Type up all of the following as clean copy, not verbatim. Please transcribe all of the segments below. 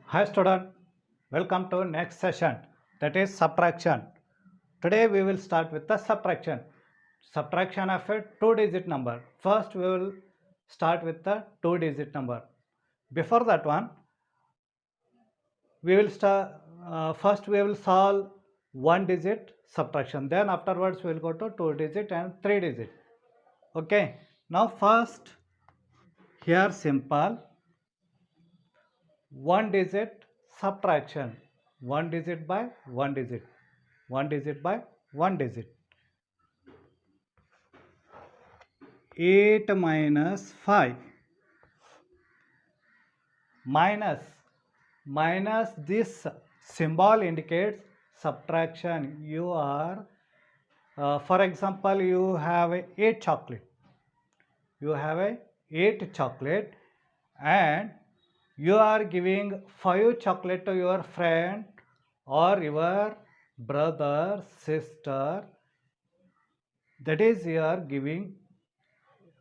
Hi student, welcome to next session, that is subtraction. Today we will start with the subtraction. Subtraction of a two-digit number. First we will start with the two-digit number. Before that one, we will start. First we will solve one-digit subtraction. Then afterwards we will go to two-digit and three-digit. Okay. Now first here simple one digit subtraction, one digit by one digit, one digit by one digit. 8 minus 5 minus this symbol indicates subtraction. You are for example, you have a 8 chocolate, you have a 8 chocolate and you are giving 5 chocolate to your friend or your brother, sister, that is you are giving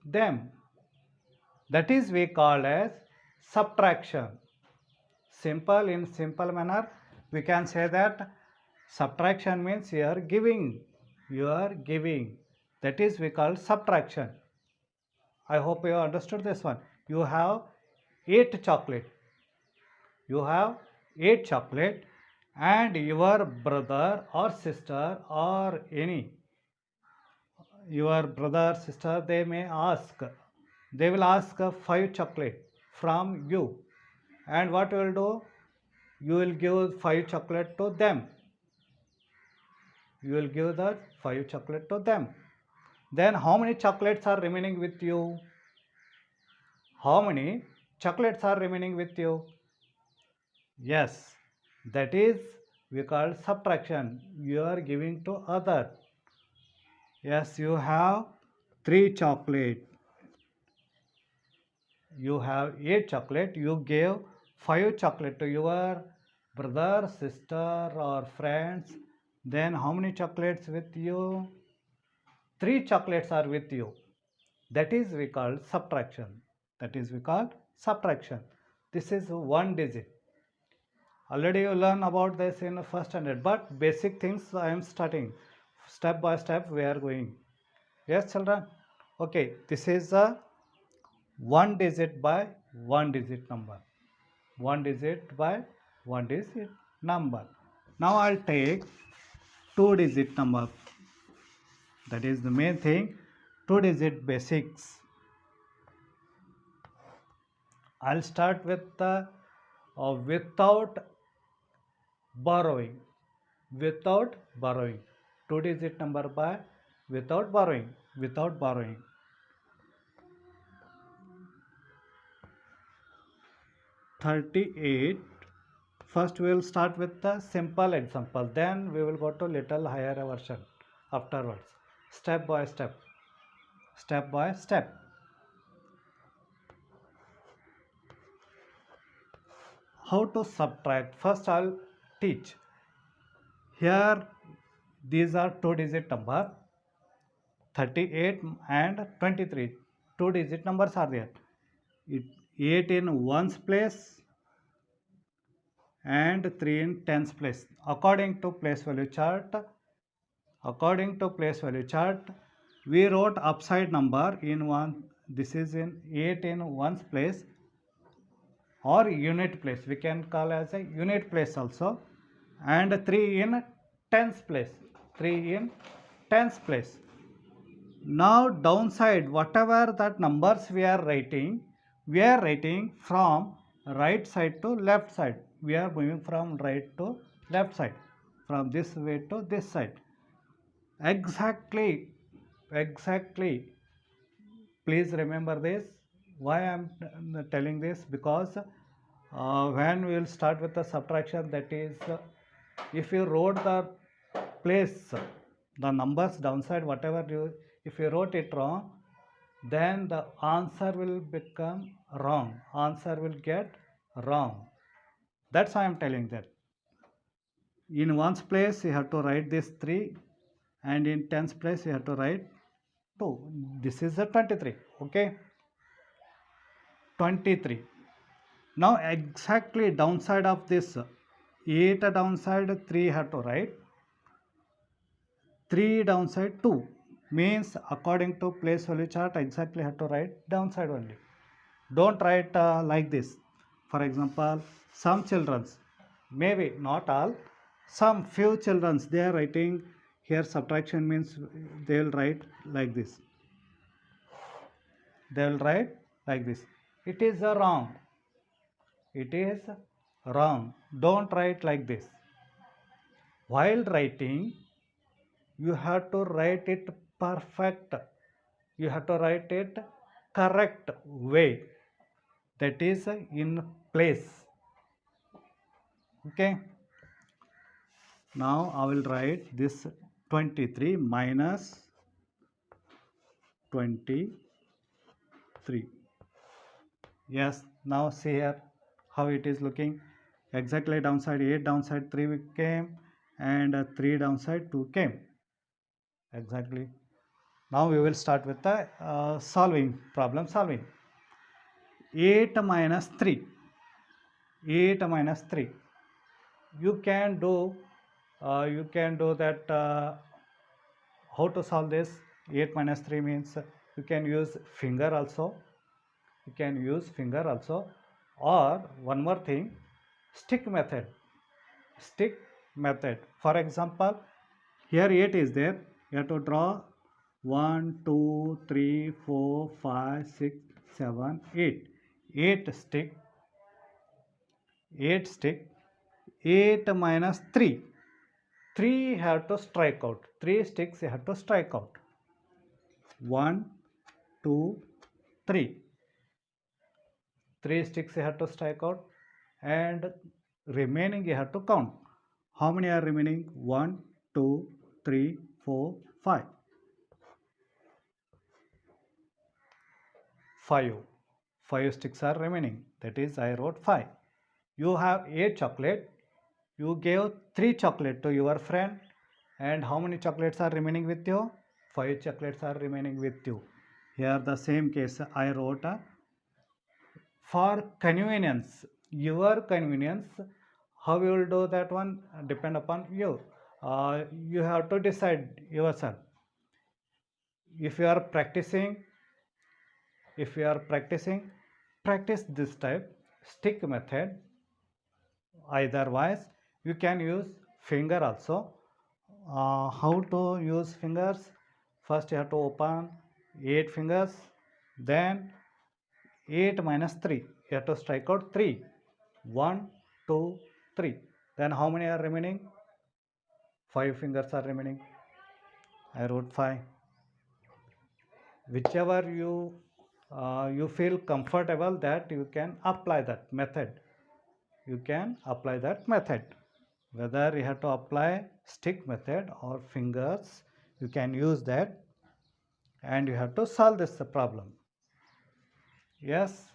them. That is we call as subtraction. Simple, in simple manner we can say that subtraction means you are giving, that is we call subtraction. I hope you understood this one. You have 8 chocolate, you have 8 chocolate and your brother or sister or any your brother sister, they may ask, they will ask 5 chocolate from you, and what you will do, you will give 5 chocolate to them, you will give that 5 chocolate to them. Then how many chocolates are remaining with you? How many chocolates are remaining with you? Yes, that is we call subtraction. You are giving to other. Yes, you have 3 chocolate, you have 8 chocolate, you gave 5 chocolate to your brother, sister or friends. Then how many chocolates with you? 3 chocolates are with you. That is we call subtraction. That is we call subtraction. This is one digit. Already you learn about this in the first standard, but basic things I am starting. Step by step we are going. Yes children? Okay, this is a one digit by one digit number. One digit by one digit number. Now I'll take two digit number. That is the main thing. Two digit basics. I'll start with the without borrowing. Without borrowing. Two digit number by without borrowing. Without borrowing. 38. First we will start with the simple example, then we will go to little higher version afterwards, step by step, step by step. How to subtract? First I'll teach. Here these are two digit number, 38 and 23. Two digit numbers are there. 8 in ones place and 3 in tens place. According to place value chart, we wrote upside number in one. This is in 8 in ones place or unit place. We can call as a unit place also, and 3 in tens place. 3 in tens place. Now downside, whatever that numbers we are writing from right side to left side. We are moving from right to left side, from this way to this side. Exactly. Please remember this. Why I am telling this? Because when we will start with the subtraction, that is, if you wrote the place, the numbers downside, whatever you, if you wrote it wrong, then the answer will become wrong. Answer will get wrong. That's why I am telling that. In ones place, you have to write this 3, and in tens place, you have to write 2. This is the 23. Okay. 23. Now exactly downside of this 8 downside 3 have to write, 3 downside 2 means according to place value chart exactly have to write downside only. Don't write like this. For example, some children's, maybe not all, some few children's they are writing here subtraction means they will write like this. They will write like this. It is wrong. It is wrong. Don't write like this. While writing, you have to write it perfect. You have to write it correct way. That is in place. Okay. Now I will write this 23 minus 23. Yes, now see here how it is looking. Exactly downside 8 downside 3 came and 3 downside 2 came. Exactly. Now we will start with the problem solving. 8 minus 3. 8 minus 3. You can do that. How to solve this? 8 minus 3 means you can use finger also. You can use finger also, or one more thing, stick method. Stick method. For example, here 8 is there. You have to draw 1, 2, 3, 4, 5, 6, 7, 8. 8 stick. 8 stick. 8 minus 3. 3 have to strike out. 3 sticks you have to strike out. 1, 2, 3. 3 sticks you have to strike out, and remaining you have to count. How many are remaining? 1, 2, 3, 4, 5. 5. 5 sticks are remaining. That is, I wrote 5. You have 8 chocolate. You gave 3 chocolate to your friend. And how many chocolates are remaining with you? 5 chocolates are remaining with you. Here the same case I wrote for convenience. Your convenience. How you will do that one depend upon you. You have to decide yourself. If you are practicing, practice this type stick method. Otherwise, you can use finger also. How to use fingers? First, you have to open 8 fingers. Then 8 minus 3. You have to strike out 3. 1, 2, 3. Then how many are remaining? 5 fingers are remaining. I wrote 5. Whichever you feel comfortable, that you can apply that method. You can apply that method. Whether you have to apply stick method or fingers, you can use that, and you have to solve this problem. Yes.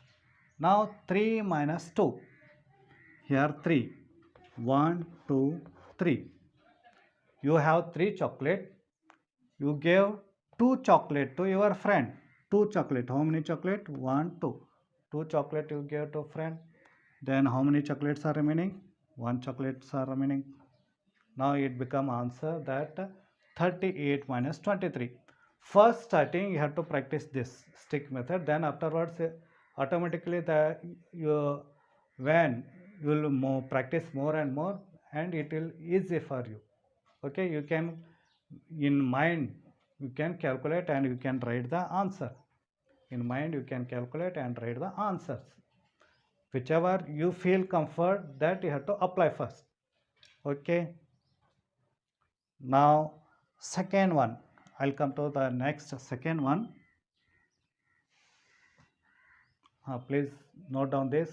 Now 3 minus 2. Here 3. 1, 2, 3. You have 3 chocolate. You gave 2 chocolate to your friend. 2 chocolate. How many chocolate? 1, 2. 2 chocolate you gave to friend. Then how many chocolates are remaining? 1 chocolates are remaining. Now it become answer that 38 minus 23. First starting you have to practice this stick method. Then afterwards automatically when you will practice more and more, and it will easy for you. Okay, you can in mind you can calculate and you can write the answer. In mind you can calculate and write the answers. Whichever you feel comfort, that you have to apply first. Okay. Now second one, I'll come to the next second one. Please note down this.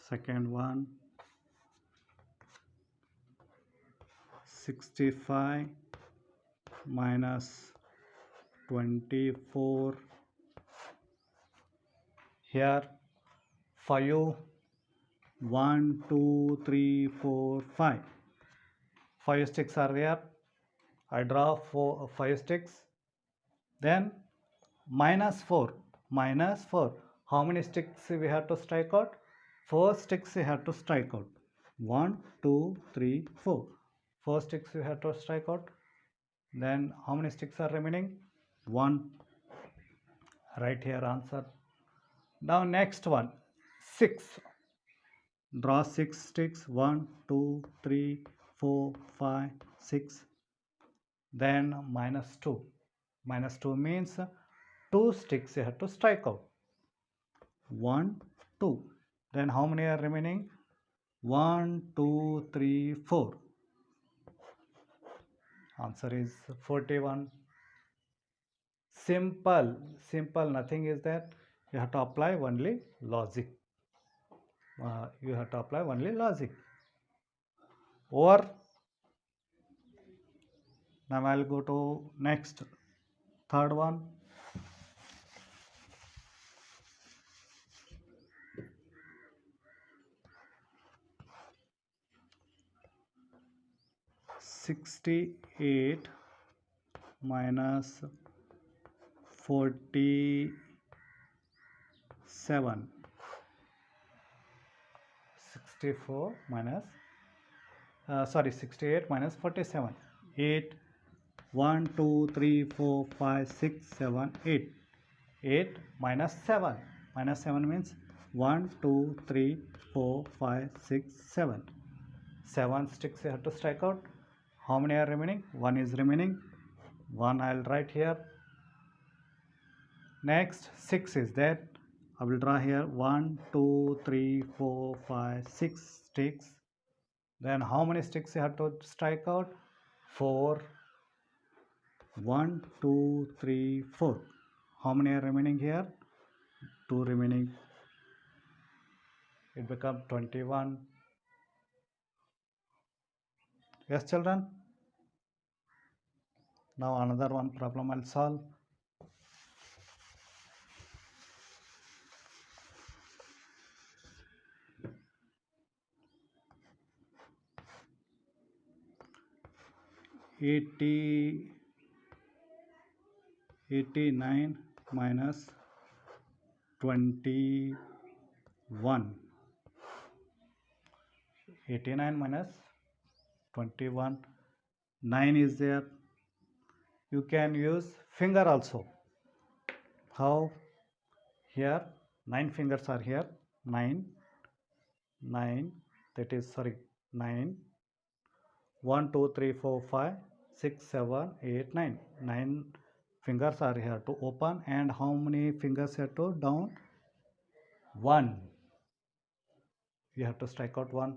Second one, 65 minus 24. Here 5. 1, 2, 3, 4, 5. 5 sticks are there. I draw 5 sticks. Then -4. -4. How many sticks we have to strike out? 4 sticks we have to strike out. 1, 2, 3, 4. 4 sticks we have to strike out. Then how many sticks are remaining? 1. Right here answer. Now next one. 6. Draw 6 sticks. 1, 2, 3, 4, 5, 6. Then -2. -2 means 2 sticks you have to strike out. 1, 2. Then how many are remaining? 1, 2, 3, 4. Answer is 41. Simple, nothing is that. You have to apply only logic. You have to apply only logic. Or now I'll go to next, third one. -68 -47. 68 -47. 8. 1, 2, 3, 4, 5, 6, 7, 8. 8 -7. -7 means 1, 2, 3, 4, 5, 6, 7. 7 sticks you have to strike out. How many are remaining? 1 is remaining. 1 I will write here. Next 6 is that. I will draw here 1, 2, 3, 4, 5, 6 sticks. Then how many sticks you have to strike out? 4. 1, 2, 3, 4. How many are remaining here? 2 remaining. It becomes 21. Yes, children? Now another one problem I'll solve. $89 -21. 89 -21. 9 is there. You can use finger also. How? Here 9 fingers are here. 9, that is 9. 1, 2, 3, 4, 5, 6, 7, 8, 9. 9 fingers are here to open, and how many fingers here to down? 1. You have to strike out 1.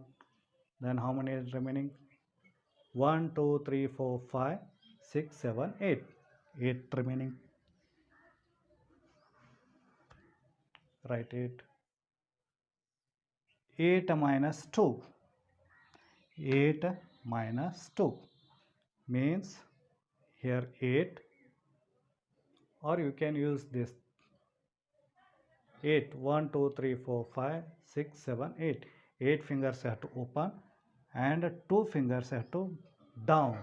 Then how many is remaining? 1, 2, 3, 4, 5, 6, 7, 8. 8 remaining. Write 8. 8 -2. 8 -2 means here 8, or you can use this 8. 1, 2, 3, 4, 5, 6, 7, 8. 8 fingers have to open and 2 fingers have to down.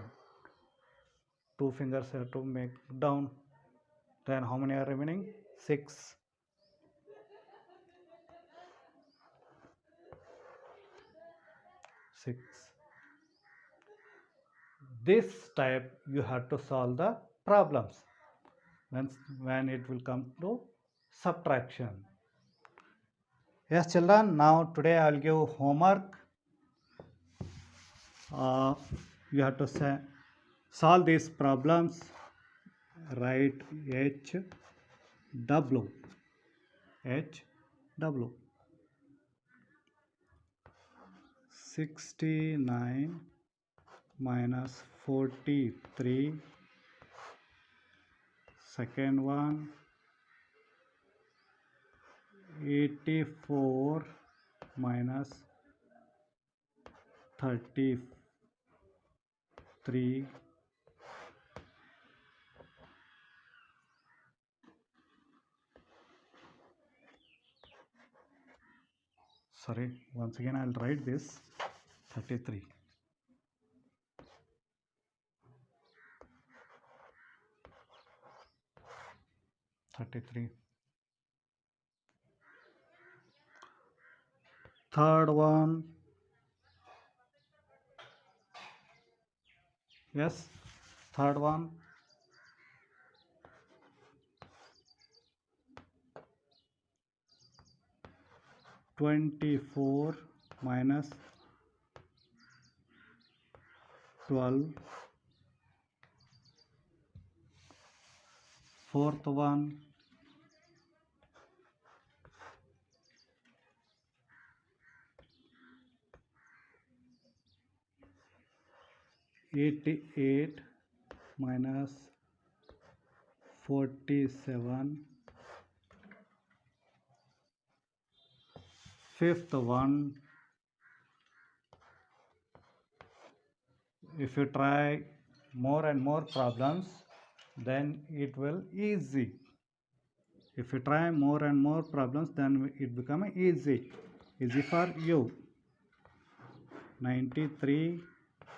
2 fingers have to make down. Then how many are remaining? 6. 6. This type you have to solve the problems when it will come to subtraction. Yes, children, now today I will give homework. You have to solve these problems. Write HW. 69 -43. Second one, 84 -33. Sorry, once again I'll write this 33. 33. Third one, yes, third one, 24 minus 12. Fourth one, 88 minus 47. Fifth one, if you try more and more problems, then it will easy. If you try more and more problems, then it become easy for you. 93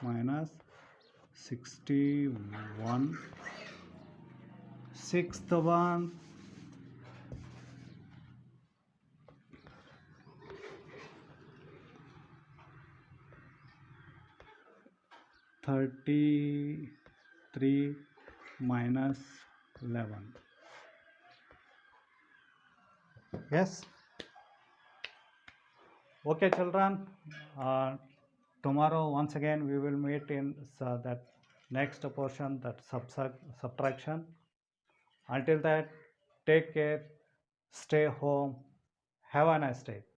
minus 61. Sixth one, 33 minus 11. Yes. Okay, children. Tomorrow once again we will meet in that next portion, that subtraction. Until that, take care, stay home, have a nice day.